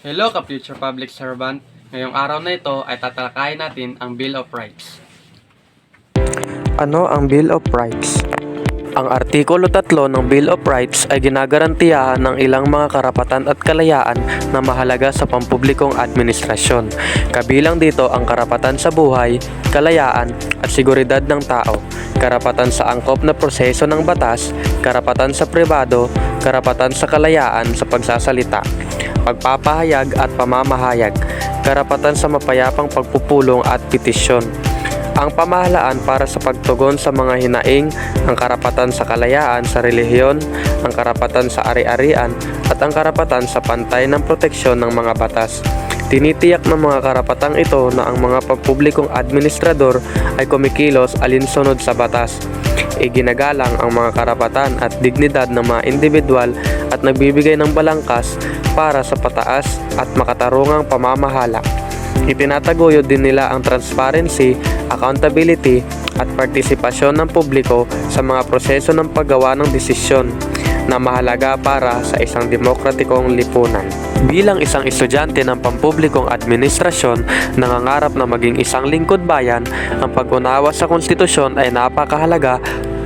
Hello ka-future public servant! Ngayong araw na ito ay tatalakayin natin ang Bill of Rights. Ano ang Bill of Rights? Ang Artikulo 3 ng Bill of Rights ay ginagarantiyahan ng ilang mga karapatan at kalayaan na mahalaga sa pampublikong administrasyon. Kabilang dito ang karapatan sa buhay, kalayaan at seguridad ng tao, karapatan sa angkop na proseso ng batas, karapatan sa pribado, karapatan sa kalayaan sa pagsasalita, pagpapahayag at pamamahayag, karapatan sa mapayapang pagpupulong at petisyon. Ang pamahalaan para sa pagtugon sa mga hinaing, ang karapatan sa kalayaan sa relihiyon, ang karapatan sa ari-arian at ang karapatan sa pantay ng proteksyon ng mga batas. Tinitiyak ng mga karapatang ito na ang mga pampublikong administrador ay kumikilos alinsunod sa batas. Iginagalang ang mga karapatan at dignidad ng mga individual at nagbibigay ng balangkas para sa pataas at makatarungang pamamahala. Itinataguyod din nila ang transparency, accountability at partisipasyon ng publiko sa mga proseso ng paggawa ng desisyon na mahalaga para sa isang demokratikong lipunan. Bilang isang estudyante ng pampublikong administrasyon, nangangarap na maging isang lingkod bayan, ang pag-unawa sa konstitusyon ay napakahalaga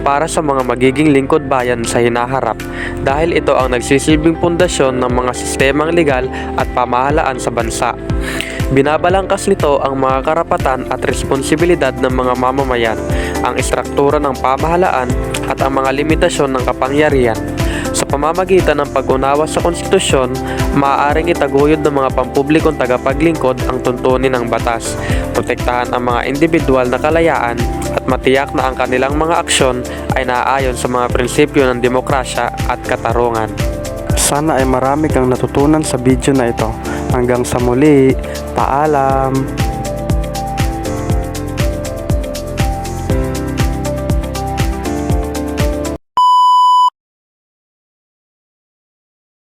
para sa mga magiging lingkod bayan sa hinaharap dahil ito ang nagsisilbing pundasyon ng mga sistemang legal at pamahalaan sa bansa. Binabalangkas nito ang mga karapatan at responsibilidad ng mga mamamayan, ang istruktura ng pamahalaan at ang mga limitasyon ng kapangyarihan. Sa pamamagitan ng pag-unawa sa konstitusyon, maaaring itaguyod ng mga pampublikong tagapaglingkod ang tuntunin ng batas, protektahan ang mga individual na kalayaan at matiyak na ang kanilang mga aksyon ay naaayon sa mga prinsipyo ng demokrasya at katarungan. Sana ay marami kang natutunan sa video na ito. Hanggang sa muli, paalam!